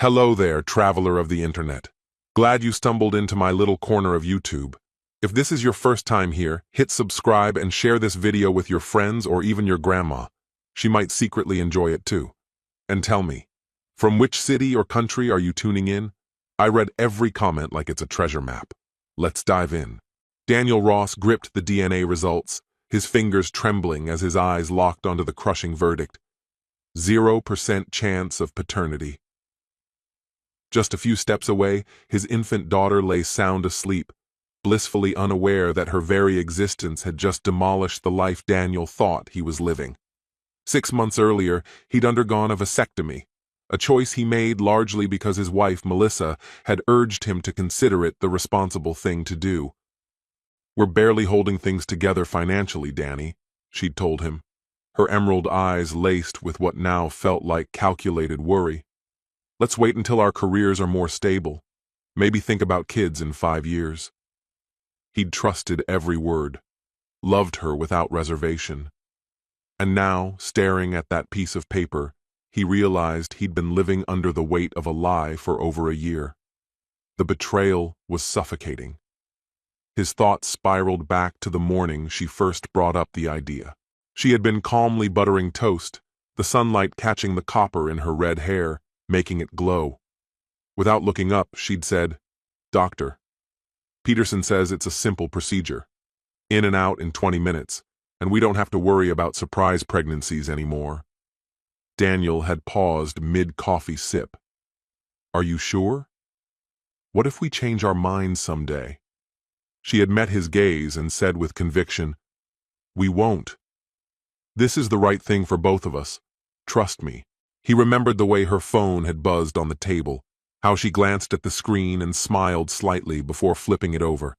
Hello there, traveler of the internet. Glad you stumbled into my little corner of YouTube. If this is your first time here, hit subscribe and share this video with your friends or even your grandma. She might secretly enjoy it too. And tell me, from which city or country are you tuning in? I read every comment like it's a treasure map. Let's dive in. Daniel Ross gripped the DNA results, his fingers trembling as his eyes locked onto the crushing verdict. 0% chance of paternity. Just a few steps away, his infant daughter lay sound asleep, blissfully unaware that her very existence had just demolished the life Daniel thought he was living. 6 months earlier, he'd undergone a vasectomy, a choice he made largely because his wife, Melissa, had urged him to consider it the responsible thing to do. "We're barely holding things together financially, Danny," she'd told him, her emerald eyes laced with what now felt like calculated worry. "Let's wait until our careers are more stable. Maybe think about kids in 5 years." He'd trusted every word, loved her without reservation. And now, staring at that piece of paper, he realized he'd been living under the weight of a lie for over a year. The betrayal was suffocating. His thoughts spiraled back to the morning she first brought up the idea. She had been calmly buttering toast, the sunlight catching the copper in her red hair, making it glow. Without looking up, she'd said, "Doctor, Peterson says it's a simple procedure. In and out in 20 minutes, and we don't have to worry about surprise pregnancies anymore." Daniel had paused mid-coffee sip. "Are you sure? What if we change our minds someday?" She had met his gaze and said with conviction, "We won't. This is the right thing for both of us. Trust me." He remembered the way her phone had buzzed on the table, how she glanced at the screen and smiled slightly before flipping it over.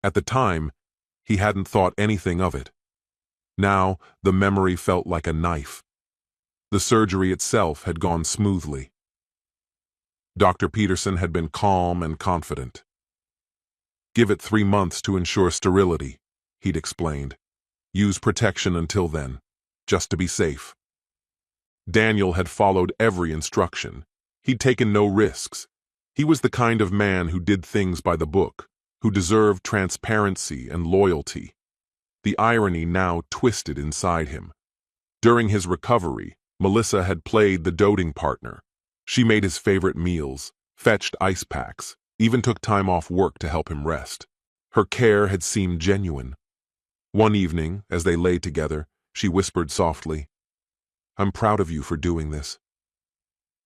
At the time, he hadn't thought anything of it. Now, the memory felt like a knife. The surgery itself had gone smoothly. Dr. Peterson had been calm and confident. "Give it 3 months to ensure sterility," he'd explained. "Use protection until then, just to be safe." Daniel had followed every instruction. He'd taken no risks. He was the kind of man who did things by the book, who deserved transparency and loyalty. The irony now twisted inside him. During his recovery, Melissa had played the doting partner. She made his favorite meals, fetched ice packs, even took time off work to help him rest. Her care had seemed genuine. One evening, as they lay together, she whispered softly, "I'm proud of you for doing this.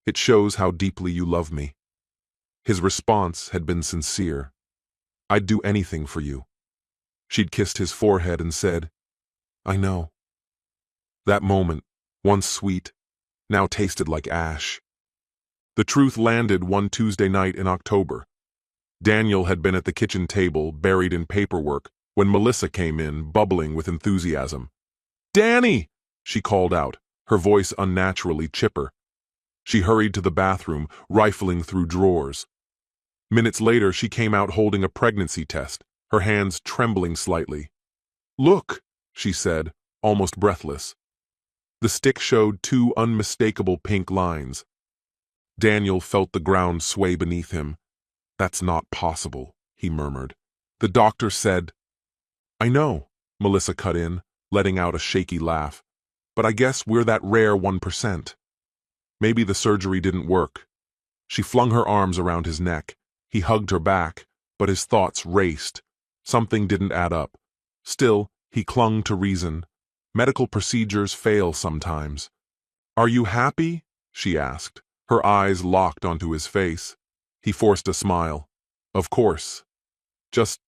It shows how deeply you love me." His response had been sincere. "I'd do anything for you." She'd kissed his forehead and said, "I know." That moment, once sweet, now tasted like ash. The truth landed one Tuesday night in October. Daniel had been at the kitchen table, buried in paperwork, when Melissa came in, bubbling with enthusiasm. "Danny!" she called out, her voice unnaturally chipper. She hurried to the bathroom, rifling through drawers. Minutes later, she came out holding a pregnancy test, her hands trembling slightly. "Look," she said, almost breathless. The stick showed 2 unmistakable pink lines. Daniel felt the ground sway beneath him. "That's not possible," he murmured. "The doctor said—" "I know," Melissa cut in, letting out a shaky laugh. "But I guess we're that rare 1%. Maybe the surgery didn't work." She flung her arms around his neck. He hugged her back, but his thoughts raced. Something didn't add up. Still, he clung to reason. Medical procedures fail sometimes. "Are you happy?" she asked, her eyes locked onto his face. He forced a smile. "Of course. Just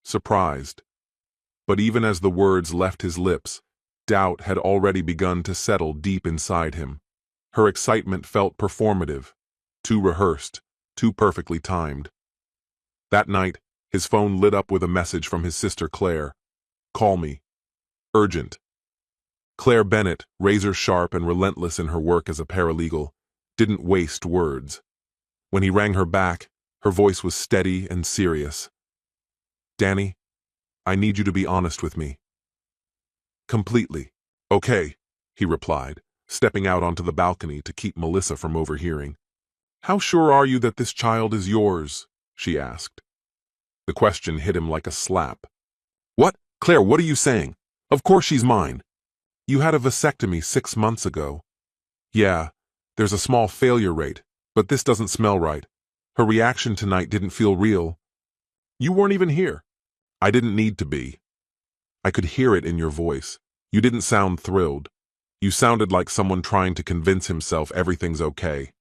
surprised." But even as the words left his lips, doubt had already begun to settle deep inside him. Her excitement felt performative, too rehearsed, too perfectly timed. That night, his phone lit up with a message from his sister Claire. "Call me. Urgent." Claire Bennett, razor-sharp and relentless in her work as a paralegal, didn't waste words. When he rang her back, her voice was steady and serious. "Danny, I need you to be honest with me." "Completely." "Okay," he replied, stepping out onto the balcony to keep Melissa from overhearing. How sure are you that this child is yours? She asked. The question hit him like a slap. What? Claire, what are you saying? Of course she's mine. You had a vasectomy 6 months ago. Yeah, there's a small failure rate, but this doesn't smell right. Her reaction tonight didn't feel real. You weren't even here. I didn't need to be. I could hear it in your voice. You didn't sound thrilled. You sounded like someone trying to convince himself everything's okay.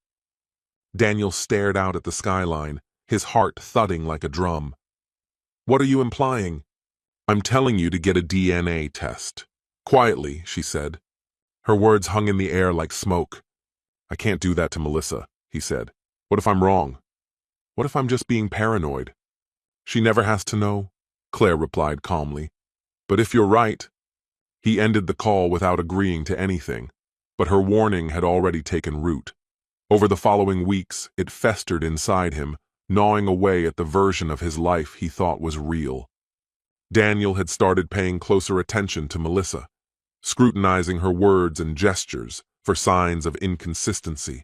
Daniel stared out at the skyline, his heart thudding like a drum. What are you implying? I'm telling you to get a DNA test. Quietly, she said. Her words hung in the air like smoke. I can't do that to Melissa, he said. What if I'm wrong? What if I'm just being paranoid? She never has to know, Claire replied calmly. But if you're right. He ended the call without agreeing to anything, but her warning had already taken root. Over the following weeks, it festered inside him, gnawing away at the version of his life he thought was real. Daniel had started paying closer attention to Melissa, scrutinizing her words and gestures for signs of inconsistency.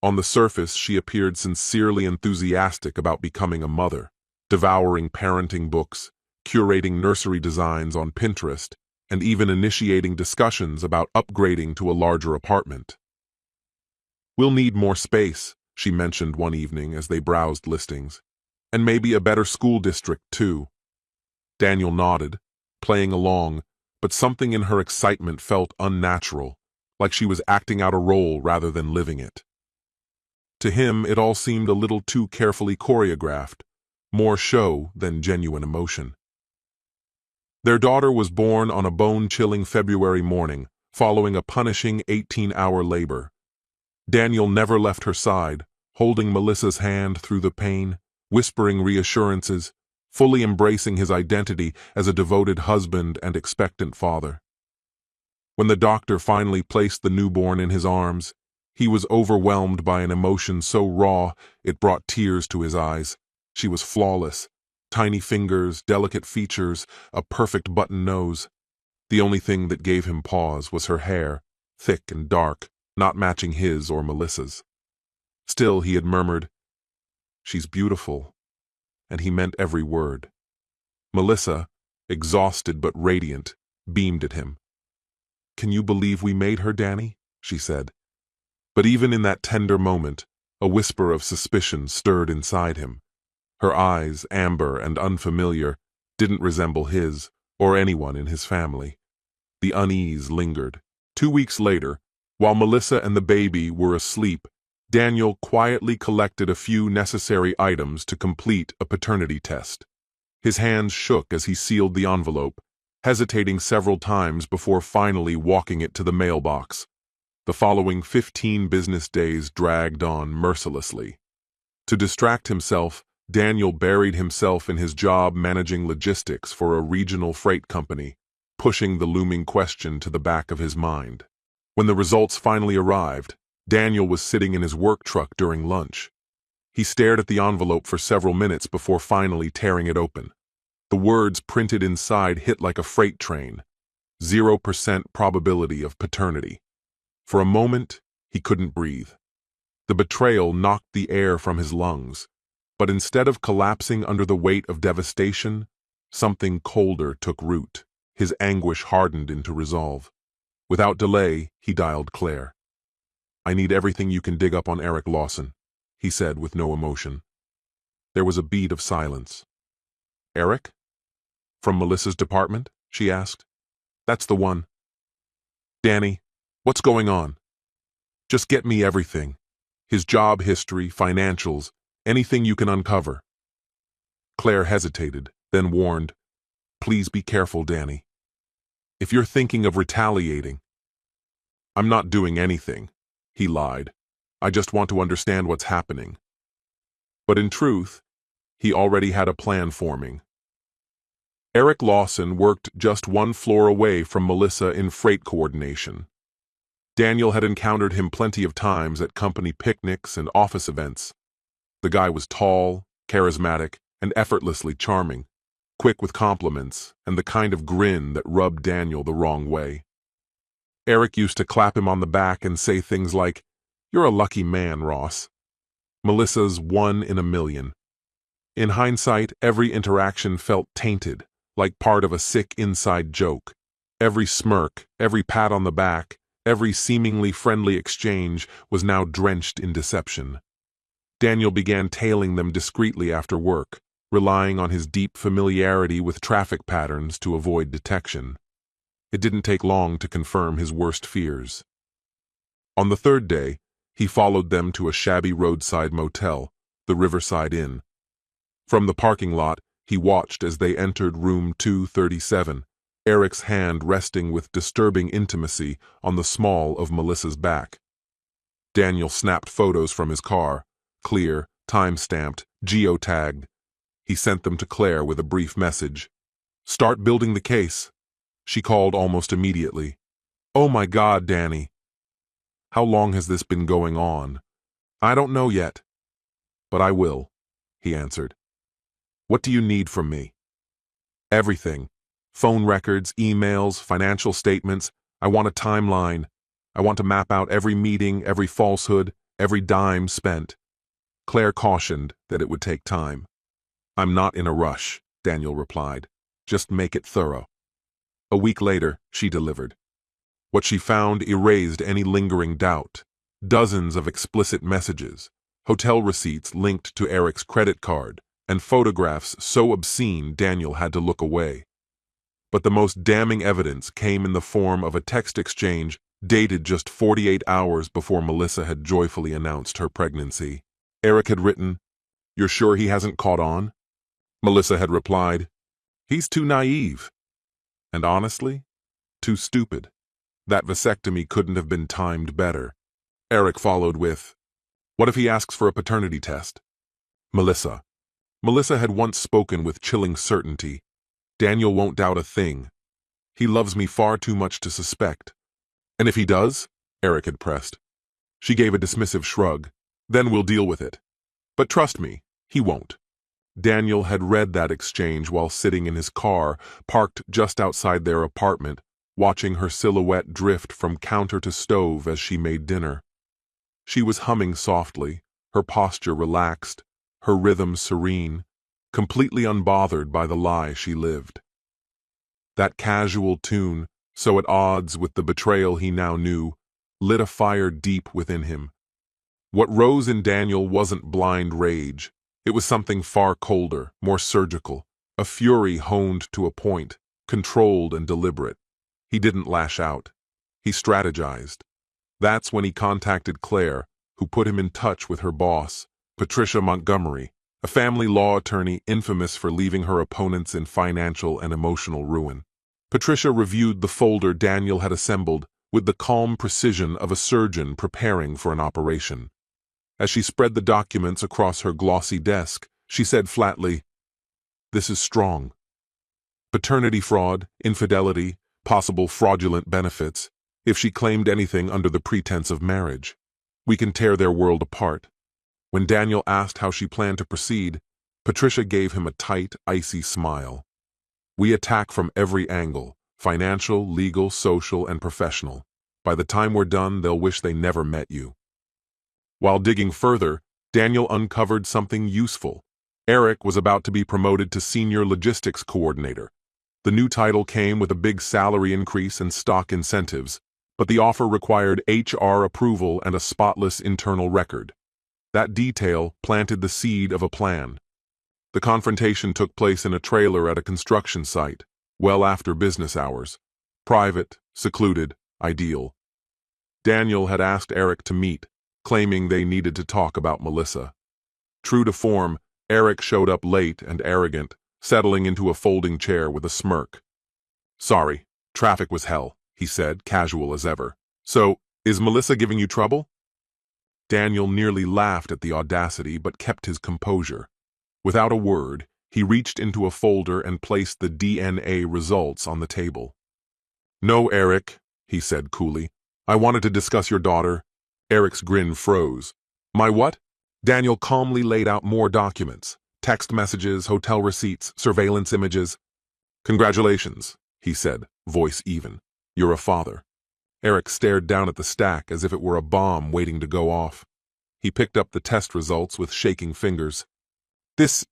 On the surface, she appeared sincerely enthusiastic about becoming a mother, devouring parenting books, curating nursery designs on Pinterest, and even initiating discussions about upgrading to a larger apartment. We'll need more space, she mentioned one evening as they browsed listings, and maybe a better school district, too. Daniel nodded, playing along, but something in her excitement felt unnatural, like she was acting out a role rather than living it. To him, it all seemed a little too carefully choreographed, more show than genuine emotion. Their daughter was born on a bone-chilling February morning, following a punishing 18-hour labor. Daniel never left her side, holding Melissa's hand through the pain, whispering reassurances, fully embracing his identity as a devoted husband and expectant father. When the doctor finally placed the newborn in his arms, he was overwhelmed by an emotion so raw it brought tears to his eyes. She was flawless. Tiny fingers, delicate features, a perfect button nose. The only thing that gave him pause was her hair, thick and dark, not matching his or Melissa's. Still, he had murmured, "She's beautiful," and he meant every word. Melissa, exhausted but radiant, beamed at him. "Can you believe we made her, Danny?" she said. But even in that tender moment, a whisper of suspicion stirred inside him. Her eyes, amber and unfamiliar, didn't resemble his or anyone in his family. The unease lingered. 2 weeks later, while Melissa and the baby were asleep, Daniel quietly collected a few necessary items to complete a paternity test. His hands shook as he sealed the envelope, hesitating several times before finally walking it to the mailbox. The following 15 business days dragged on mercilessly. To distract himself, Daniel buried himself in his job managing logistics for a regional freight company, pushing the looming question to the back of his mind. When the results finally arrived, Daniel was sitting in his work truck during lunch. He stared at the envelope for several minutes before finally tearing it open. The words printed inside hit like a freight train. 0% probability of paternity. For a moment, he couldn't breathe. The betrayal knocked the air from his lungs. But instead of collapsing under the weight of devastation, something colder took root. His anguish hardened into resolve. Without delay, he dialed Claire. "I need everything you can dig up on Eric Lawson," he said with no emotion. There was a beat of silence. "Eric? From Melissa's department?" she asked. "That's the one." "Danny, what's going on?" "Just get me everything. His job history, financials, anything you can uncover." Claire hesitated, then warned, "Please be careful, Danny. If you're thinking of retaliating—" "I'm not doing anything," he lied. "I just want to understand what's happening." But in truth, he already had a plan forming. Eric Lawson worked just one floor away from Melissa in freight coordination. Daniel had encountered him plenty of times at company picnics and office events. The guy was tall, charismatic, and effortlessly charming, quick with compliments, and the kind of grin that rubbed Daniel the wrong way. Eric used to clap him on the back and say things like, "You're a lucky man, Ross." Melissa's 1 in a million. In hindsight, every interaction felt tainted, like part of a sick inside joke. Every smirk, every pat on the back, every seemingly friendly exchange was now drenched in deception. Daniel began tailing them discreetly after work, relying on his deep familiarity with traffic patterns to avoid detection. It didn't take long to confirm his worst fears. On the third day, he followed them to a shabby roadside motel, the Riverside Inn. From the parking lot, he watched as they entered room 237, Eric's hand resting with disturbing intimacy on the small of Melissa's back. Daniel snapped photos from his car, clear, time-stamped, geotagged. He sent them to Claire with a brief message. "Start building the case." She called almost immediately. "Oh my God, Danny. How long has this been going on?" "I don't know yet." "But I will," he answered. "What do you need from me?" "Everything. Phone records, emails, financial statements. I want a timeline. I want to map out every meeting, every falsehood, every dime spent." Claire cautioned that it would take time. "I'm not in a rush," Daniel replied. "Just make it thorough." A week later, she delivered. What she found erased any lingering doubt. Dozens of explicit messages, hotel receipts linked to Eric's credit card, and photographs so obscene Daniel had to look away. But the most damning evidence came in the form of a text exchange dated just 48 hours before Melissa had joyfully announced her pregnancy. Eric had written, "You're sure he hasn't caught on?" Melissa had replied, "He's too naive." And honestly, too stupid. That vasectomy couldn't have been timed better. Eric followed with, "What if he asks for a paternity test?" Melissa. Melissa had once spoken with chilling certainty. "Daniel won't doubt a thing. He loves me far too much to suspect." "And if he does?" Eric had pressed. She gave a dismissive shrug. "Then we'll deal with it. But trust me, he won't." Daniel had read that exchange while sitting in his car, parked just outside their apartment, watching her silhouette drift from counter to stove as she made dinner. She was humming softly, her posture relaxed, her rhythm serene, completely unbothered by the lie she lived. That casual tune, so at odds with the betrayal he now knew, lit a fire deep within him. What rose in Daniel wasn't blind rage. It was something far colder, more surgical, a fury honed to a point, controlled and deliberate. He didn't lash out. He strategized. That's when he contacted Claire, who put him in touch with her boss, Patricia Montgomery, a family law attorney infamous for leaving her opponents in financial and emotional ruin. Patricia reviewed the folder Daniel had assembled with the calm precision of a surgeon preparing for an operation. As she spread the documents across her glossy desk, she said flatly, "This is strong. Paternity fraud, infidelity, possible fraudulent benefits, if she claimed anything under the pretense of marriage. We can tear their world apart." When Daniel asked how she planned to proceed, Patricia gave him a tight, icy smile. "We attack from every angle, financial, legal, social, and professional. By the time we're done, they'll wish they never met you." While digging further, Daniel uncovered something useful. Eric was about to be promoted to Senior Logistics Coordinator. The new title came with a big salary increase and stock incentives, but the offer required HR approval and a spotless internal record. That detail planted the seed of a plan. The confrontation took place in a trailer at a construction site, well after business hours. Private, secluded, ideal. Daniel had asked Eric to meet, claiming they needed to talk about Melissa. True to form, Eric showed up late and arrogant, settling into a folding chair with a smirk. "Sorry, traffic was hell," he said, casual as ever. "So, is Melissa giving you trouble?" Daniel nearly laughed at the audacity but kept his composure. Without a word, he reached into a folder and placed the DNA results on the table. "No, Eric," he said coolly. "I wanted to discuss your daughter." Eric's grin froze. "My what?" Daniel calmly laid out more documents. Text messages, hotel receipts, surveillance images. "Congratulations," he said, voice even. "You're a father." Eric stared down at the stack as if it were a bomb waiting to go off. He picked up the test results with shaking fingers. This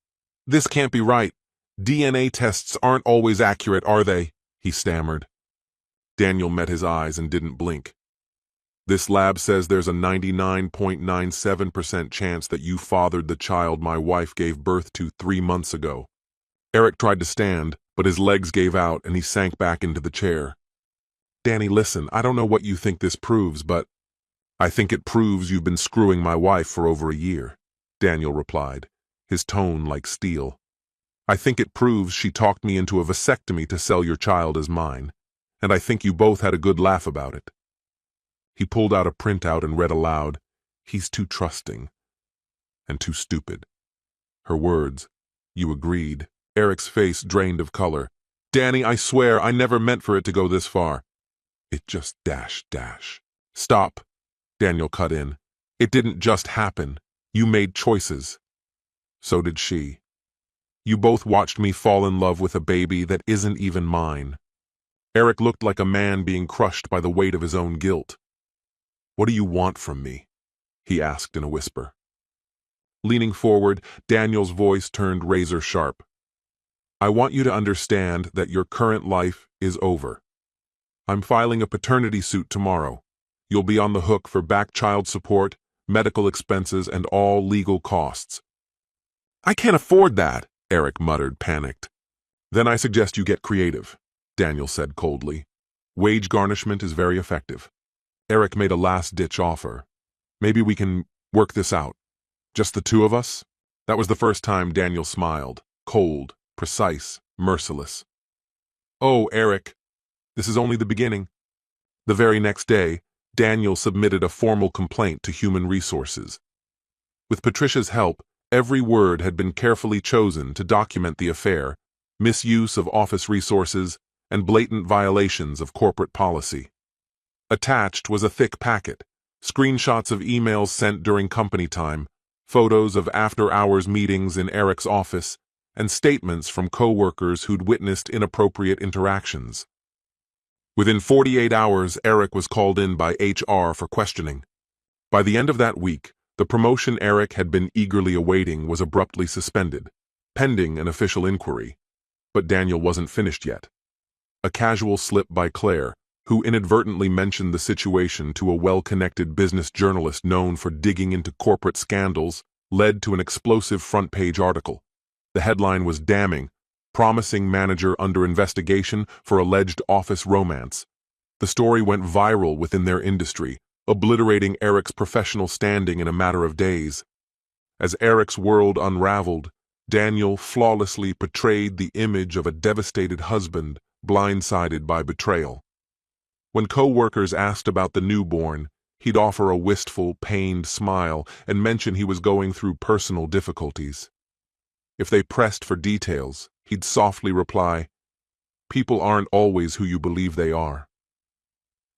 can't be right. DNA tests aren't always accurate, are they? He stammered. Daniel met his eyes and didn't blink. This lab says there's a 99.97% chance that you fathered the child my wife gave birth to 3 months ago. Eric tried to stand, but his legs gave out and he sank back into the chair. Danny, listen, I don't know what you think this proves, but I think it proves you've been screwing my wife for over a year, Daniel replied, his tone like steel. I think it proves she talked me into a vasectomy to sell your child as mine, and I think you both had a good laugh about it. He pulled out a printout and read aloud, "He's too trusting and too stupid." Her words, "You agreed." Eric's face drained of color. Danny, I swear I never meant for it to go this far. It just dash. Stop, Daniel cut in. It didn't just happen. You made choices. So did she. You both watched me fall in love with a baby that isn't even mine. Eric looked like a man being crushed by the weight of his own guilt. What do you want from me? He asked in a whisper. Leaning forward, Daniel's voice turned razor sharp. I want you to understand that your current life is over. I'm filing a paternity suit tomorrow. You'll be on the hook for back child support, medical expenses, and all legal costs. I can't afford that, Eric muttered, panicked. Then I suggest you get creative, Daniel said coldly. Wage garnishment is very effective. Eric made a last-ditch offer. Maybe we can work this out. Just the two of us? That was the first time Daniel smiled, cold, precise, merciless. Oh, Eric, this is only the beginning. The very next day, Daniel submitted a formal complaint to Human Resources. With Patricia's help, every word had been carefully chosen to document the affair, misuse of office resources, and blatant violations of corporate policy. Attached was a thick packet, screenshots of emails sent during company time, photos of after-hours meetings in Eric's office, and statements from co-workers who'd witnessed inappropriate interactions. Within 48 hours, Eric was called in by HR for questioning. By the end of that week, the promotion Eric had been eagerly awaiting was abruptly suspended, pending an official inquiry. But Daniel wasn't finished yet. A casual slip by Claire, who inadvertently mentioned the situation to a well-connected business journalist known for digging into corporate scandals, led to an explosive front-page article. The headline was damning, promising manager under investigation for alleged office romance. The story went viral within their industry, obliterating Eric's professional standing in a matter of days. As Eric's world unraveled, Daniel flawlessly portrayed the image of a devastated husband, blindsided by betrayal. When co-workers asked about the newborn, he'd offer a wistful, pained smile and mention he was going through personal difficulties. If they pressed for details, he'd softly reply, "People aren't always who you believe they are."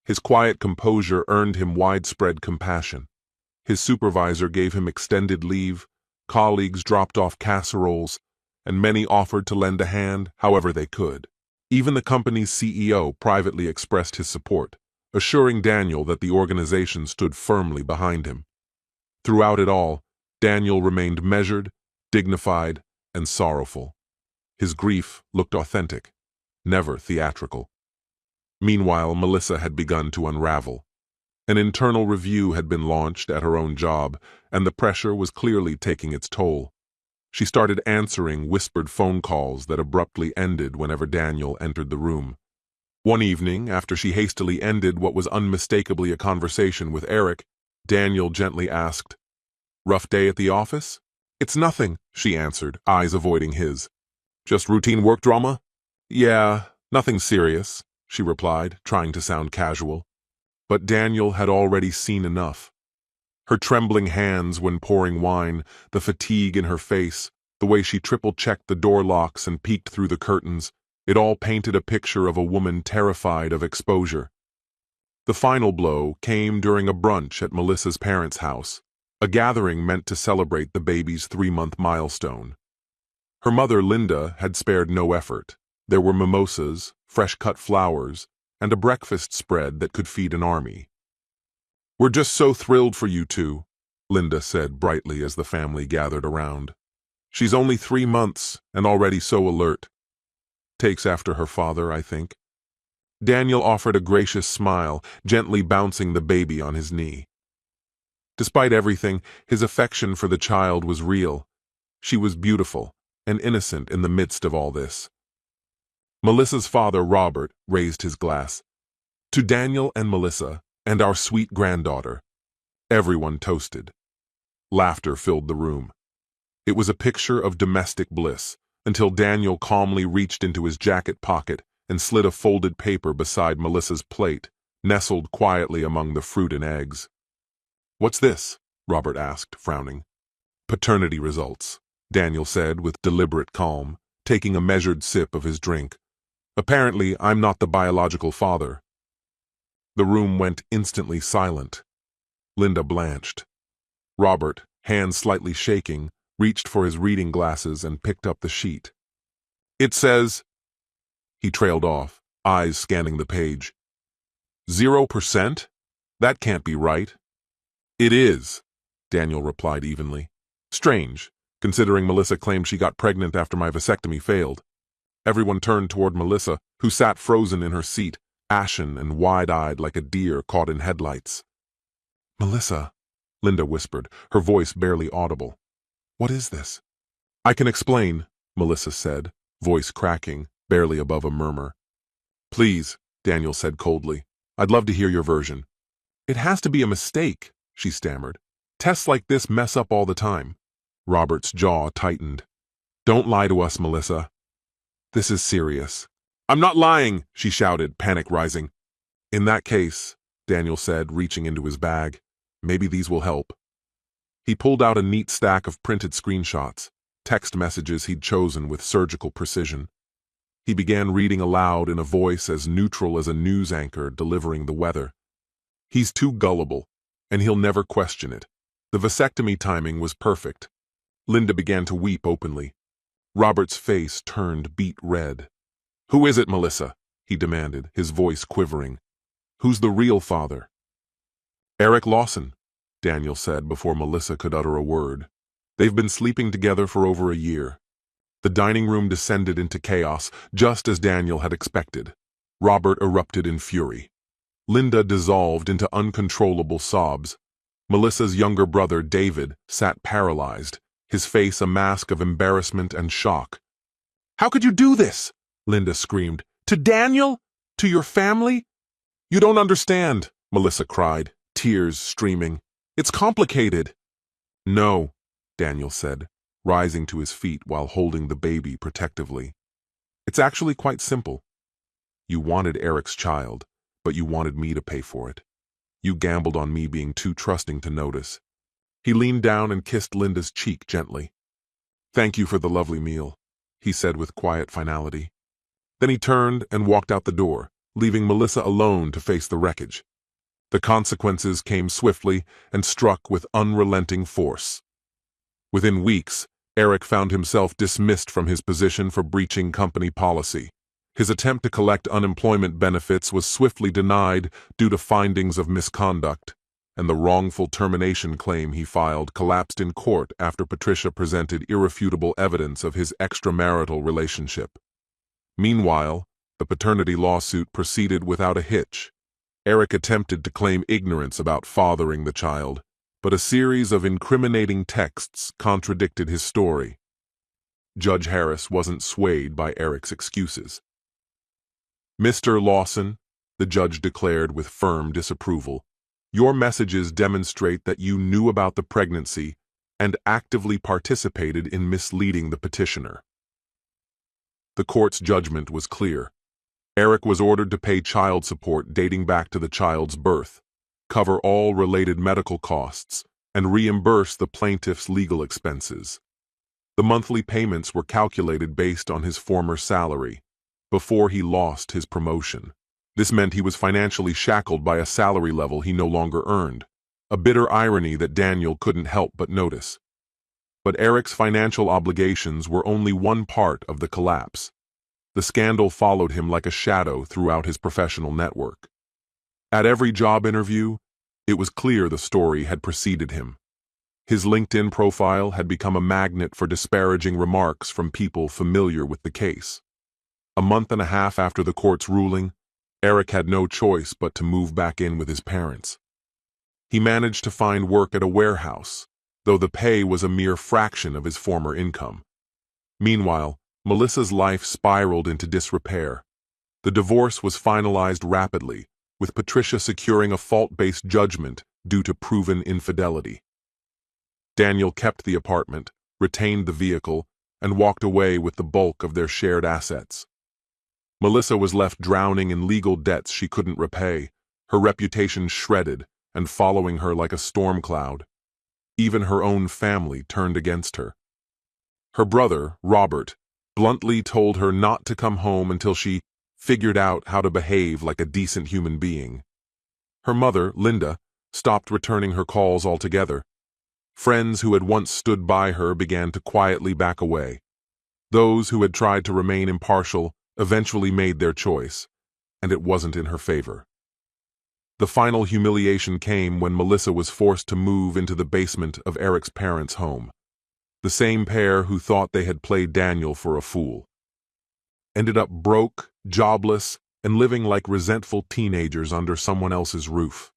His quiet composure earned him widespread compassion. His supervisor gave him extended leave, colleagues dropped off casseroles, and many offered to lend a hand however they could. Even the company's CEO privately expressed his support, assuring Daniel that the organization stood firmly behind him. Throughout it all, Daniel remained measured, dignified, and sorrowful. His grief looked authentic, never theatrical. Meanwhile, Melissa had begun to unravel. An internal review had been launched at her own job, and the pressure was clearly taking its toll. She started answering whispered phone calls that abruptly ended whenever Daniel entered the room. One evening, after she hastily ended what was unmistakably a conversation with Eric, Daniel gently asked, "Rough day at the office?" "It's nothing," she answered, eyes avoiding his. "Just routine work drama?" "Yeah, nothing serious," she replied, trying to sound casual. But Daniel had already seen enough. Her trembling hands when pouring wine, the fatigue in her face, the way she triple-checked the door locks and peeked through the curtains, it all painted a picture of a woman terrified of exposure. The final blow came during a brunch at Melissa's parents' house, a gathering meant to celebrate the baby's 3-month milestone. Her mother, Linda, had spared no effort. There were mimosas, fresh-cut flowers, and a breakfast spread that could feed an army. "We're just so thrilled for you two," Linda said brightly as the family gathered around. She's only 3 months and already so alert. Takes after her father, I think. Daniel offered a gracious smile, gently bouncing the baby on his knee. Despite everything, his affection for the child was real. She was beautiful and innocent in the midst of all this. Melissa's father, Robert, raised his glass. To Daniel and Melissa, and our sweet granddaughter. Everyone toasted. Laughter filled the room. It was a picture of domestic bliss, until Daniel calmly reached into his jacket pocket and slid a folded paper beside Melissa's plate, nestled quietly among the fruit and eggs. "What's this?" Robert asked, frowning. "Paternity results," Daniel said with deliberate calm, taking a measured sip of his drink. "Apparently, I'm not the biological father." The room went instantly silent. Linda blanched. Robert, hands slightly shaking, reached for his reading glasses and picked up the sheet. "It says—" He trailed off, eyes scanning the page. 0%? That can't be right." "It is," Daniel replied evenly. "Strange, considering Melissa claimed she got pregnant after my vasectomy failed." Everyone turned toward Melissa, who sat frozen in her seat, ashen and wide-eyed like a deer caught in headlights. "Melissa," Linda whispered, her voice barely audible. "What is this?" "I can explain," Melissa said, voice cracking, barely above a murmur. "Please," Daniel said coldly. "I'd love to hear your version." "It has to be a mistake," she stammered. "Tests like this mess up all the time." Robert's jaw tightened. "Don't lie to us, Melissa. This is serious." "I'm not lying," she shouted, panic rising. "In that case," Daniel said, reaching into his bag, "maybe these will help." He pulled out a neat stack of printed screenshots, text messages he'd chosen with surgical precision. He began reading aloud in a voice as neutral as a news anchor delivering the weather. "He's too gullible, and he'll never question it. The vasectomy timing was perfect." Linda began to weep openly. Robert's face turned beet red. "Who is it, Melissa?" he demanded, his voice quivering. "Who's the real father?" "Eric Lawson," Daniel said before Melissa could utter a word. "They've been sleeping together for over a year." The dining room descended into chaos, just as Daniel had expected. Robert erupted in fury. Linda dissolved into uncontrollable sobs. Melissa's younger brother, David, sat paralyzed, his face a mask of embarrassment and shock. "How could you do this?" Linda screamed. "To Daniel? To your family?" "You don't understand," Melissa cried, tears streaming. "It's complicated." "No," Daniel said, rising to his feet while holding the baby protectively. "It's actually quite simple. You wanted Eric's child, but you wanted me to pay for it. You gambled on me being too trusting to notice." He leaned down and kissed Linda's cheek gently. "Thank you for the lovely meal," he said with quiet finality. Then he turned and walked out the door, leaving Melissa alone to face the wreckage. The consequences came swiftly and struck with unrelenting force. Within weeks, Eric found himself dismissed from his position for breaching company policy. His attempt to collect unemployment benefits was swiftly denied due to findings of misconduct, and the wrongful termination claim he filed collapsed in court after Patricia presented irrefutable evidence of his extramarital relationship. Meanwhile, the paternity lawsuit proceeded without a hitch. Eric attempted to claim ignorance about fathering the child, but a series of incriminating texts contradicted his story. Judge Harris wasn't swayed by Eric's excuses. "Mr. Lawson," the judge declared with firm disapproval, "your messages demonstrate that you knew about the pregnancy and actively participated in misleading the petitioner." The court's judgment was clear. Eric was ordered to pay child support dating back to the child's birth, cover all related medical costs, and reimburse the plaintiff's legal expenses. The monthly payments were calculated based on his former salary, before he lost his promotion. This meant he was financially shackled by a salary level he no longer earned, a bitter irony that Daniel couldn't help but notice. But Eric's financial obligations were only one part of the collapse. The scandal followed him like a shadow throughout his professional network. At every job interview, it was clear the story had preceded him. His LinkedIn profile had become a magnet for disparaging remarks from people familiar with the case. A month and a half after the court's ruling, Eric had no choice but to move back in with his parents. He managed to find work at a warehouse, though the pay was a mere fraction of his former income. Meanwhile, Melissa's life spiraled into disrepair. The divorce was finalized rapidly, with Patricia securing a fault-based judgment due to proven infidelity. Daniel kept the apartment, retained the vehicle, and walked away with the bulk of their shared assets. Melissa was left drowning in legal debts she couldn't repay, her reputation shredded and following her like a storm cloud. Even her own family turned against her. Her brother, Robert, bluntly told her not to come home until she figured out how to behave like a decent human being. Her mother, Linda, stopped returning her calls altogether. Friends who had once stood by her began to quietly back away. Those who had tried to remain impartial eventually made their choice, and it wasn't in her favor. The final humiliation came when Melissa was forced to move into the basement of Eric's parents' home. The same pair who thought they had played Daniel for a fool ended up broke, jobless, and living like resentful teenagers under someone else's roof.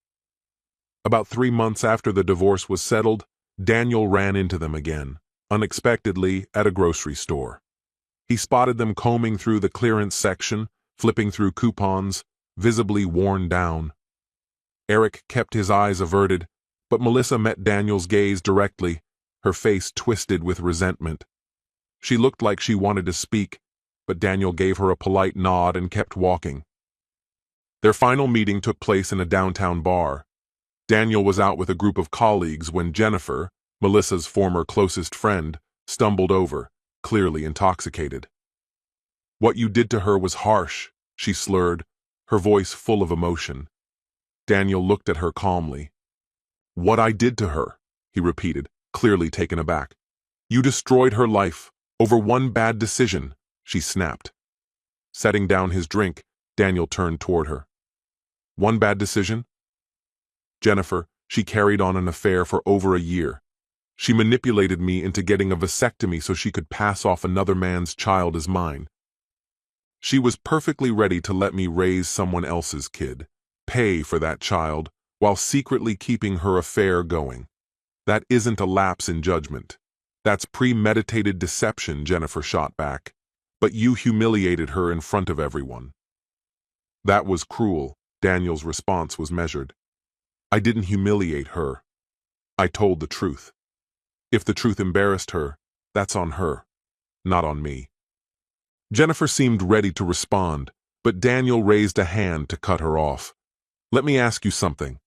About 3 months after the divorce was settled, Daniel ran into them again, unexpectedly at a grocery store. He spotted them combing through the clearance section, flipping through coupons, visibly worn down. Eric kept his eyes averted, but Melissa met Daniel's gaze directly, her face twisted with resentment. She looked like she wanted to speak, but Daniel gave her a polite nod and kept walking. Their final meeting took place in a downtown bar. Daniel was out with a group of colleagues when Jennifer, Melissa's former closest friend, stumbled over, clearly intoxicated. "What you did to her was harsh," she slurred, her voice full of emotion. Daniel looked at her calmly. "What I did to her," he repeated, clearly taken aback. "You destroyed her life, over one bad decision," she snapped. Setting down his drink, Daniel turned toward her. "One bad decision?" "Jennifer, she carried on an affair for over a year. She manipulated me into getting a vasectomy so she could pass off another man's child as mine. She was perfectly ready to let me raise someone else's kid, pay for that child, while secretly keeping her affair going. That isn't a lapse in judgment. That's premeditated deception," Jennifer shot back. "But you humiliated her in front of everyone." "That was cruel," Daniel's response was measured. "I didn't humiliate her. I told the truth. If the truth embarrassed her, that's on her, not on me." Jennifer seemed ready to respond, but Daniel raised a hand to cut her off. "Let me ask you something.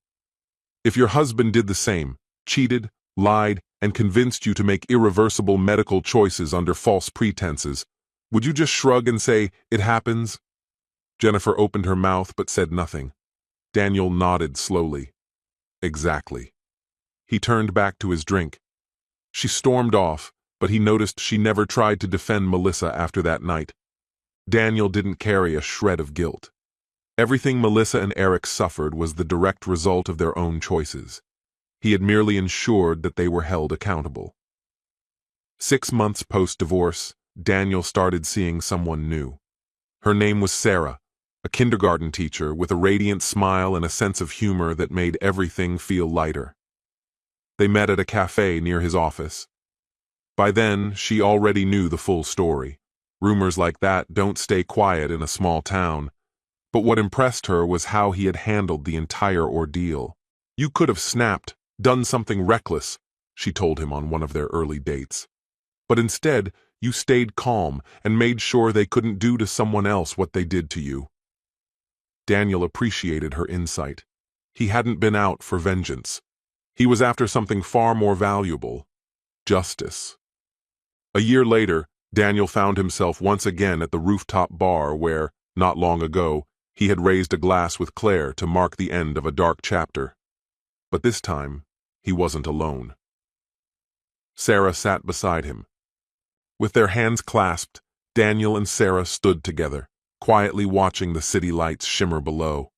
If your husband did the same, cheated, lied, and convinced you to make irreversible medical choices under false pretenses, would you just shrug and say, 'It happens'?" Jennifer opened her mouth but said nothing. Daniel nodded slowly. "Exactly." He turned back to his drink. She stormed off, but he noticed she never tried to defend Melissa after that night. Daniel didn't carry a shred of guilt. Everything Melissa and Eric suffered was the direct result of their own choices. He had merely ensured that they were held accountable. 6 months post-divorce, Daniel started seeing someone new. Her name was Sarah, a kindergarten teacher with a radiant smile and a sense of humor that made everything feel lighter. They met at a cafe near his office. By then, she already knew the full story. Rumors like that don't stay quiet in a small town. But what impressed her was how he had handled the entire ordeal. "You could have snapped, done something reckless," she told him on one of their early dates. "But instead, you stayed calm and made sure they couldn't do to someone else what they did to you." Daniel appreciated her insight. He hadn't been out for vengeance. He was after something far more valuable: justice. A year later, Daniel found himself once again at the rooftop bar where, not long ago, he had raised a glass with Claire to mark the end of a dark chapter. But this time, he wasn't alone. Sarah sat beside him. With their hands clasped, Daniel and Sarah stood together, quietly watching the city lights shimmer below.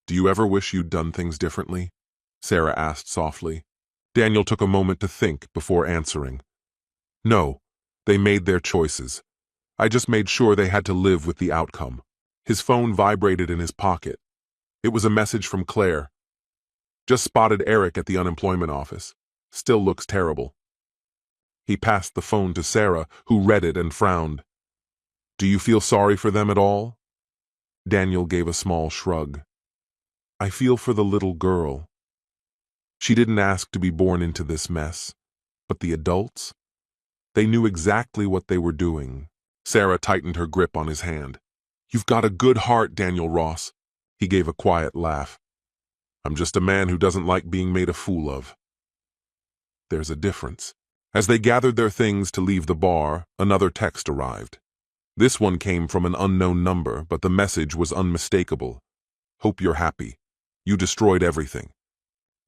"Do you ever wish you'd done things differently?" Sarah asked softly. Daniel took a moment to think before answering. No, they made their choices. I just made sure they had to live with the outcome. His phone vibrated in his pocket. It was a message from Claire. Just spotted Eric at the unemployment office. Still looks terrible. He passed the phone to Sarah, who read it and frowned. Do you feel sorry for them at all? Daniel gave a small shrug. I feel for the little girl. She didn't ask to be born into this mess. But the adults? They knew exactly what they were doing. Sarah tightened her grip on his hand. You've got a good heart, Daniel Ross. He gave a quiet laugh. I'm just a man who doesn't like being made a fool of. There's a difference. As they gathered their things to leave the bar, another text arrived. This one came from an unknown number, but the message was unmistakable. Hope you're happy. You destroyed everything.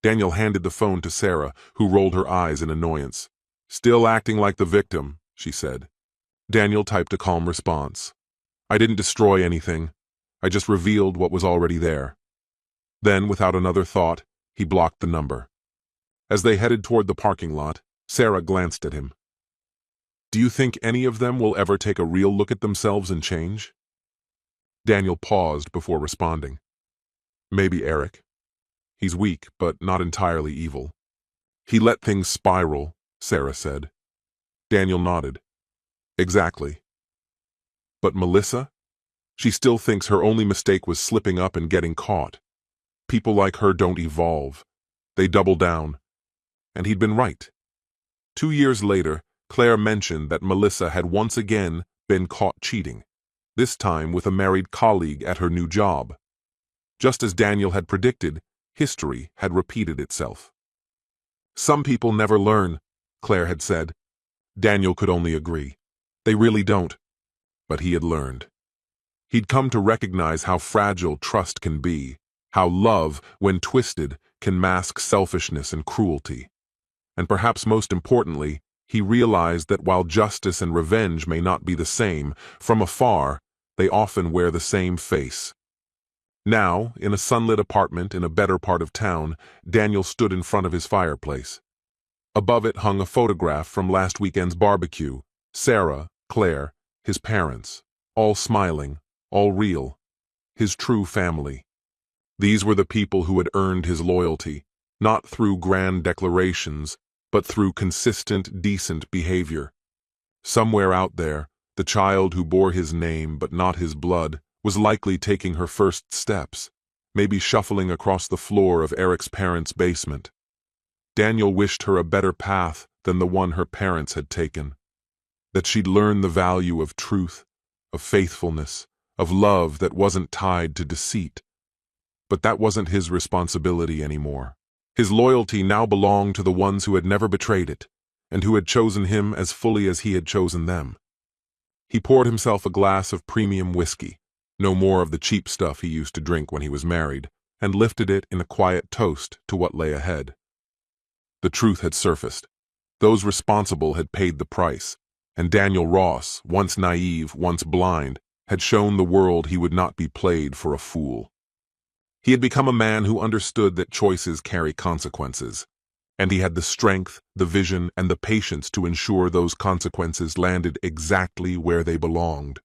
Daniel handed the phone to Sarah, who rolled her eyes in annoyance. Still acting like the victim, she said. Daniel typed a calm response. I didn't destroy anything. I just revealed what was already there. Then, without another thought, he blocked the number. As they headed toward the parking lot, Sarah glanced at him. Do you think any of them will ever take a real look at themselves and change? Daniel paused before responding. Maybe Eric. He's weak, but not entirely evil. He let things spiral, Sarah said. Daniel nodded. Exactly. But Melissa? She still thinks her only mistake was slipping up and getting caught. People like her don't evolve. They double down. And he'd been right. 2 years later, Claire mentioned that Melissa had once again been caught cheating, this time with a married colleague at her new job. Just as Daniel had predicted, history had repeated itself. Some people never learn, Claire had said. Daniel could only agree. They really don't. But he had learned. He'd come to recognize how fragile trust can be, how love, when twisted, can mask selfishness and cruelty. And perhaps most importantly, he realized that while justice and revenge may not be the same, from afar, they often wear the same face. Now, in a sunlit apartment in a better part of town, Daniel stood in front of his fireplace. Above it hung a photograph from last weekend's barbecue. Sarah, Claire, his parents, all smiling, all real. His true family. These were the people who had earned his loyalty, not through grand declarations, but through consistent, decent behavior. Somewhere out there, the child who bore his name but not his blood was likely taking her first steps, maybe shuffling across the floor of Eric's parents' basement. Daniel wished her a better path than the one her parents had taken. That she'd learn the value of truth, of faithfulness, of love that wasn't tied to deceit. But that wasn't his responsibility anymore. His loyalty now belonged to the ones who had never betrayed it, and who had chosen him as fully as he had chosen them. He poured himself a glass of premium whiskey, no more of the cheap stuff he used to drink when he was married, and lifted it in a quiet toast to what lay ahead. The truth had surfaced. Those responsible had paid the price, and Daniel Ross, once naive, once blind, had shown the world he would not be played for a fool. He had become a man who understood that choices carry consequences, and he had the strength, the vision, and the patience to ensure those consequences landed exactly where they belonged.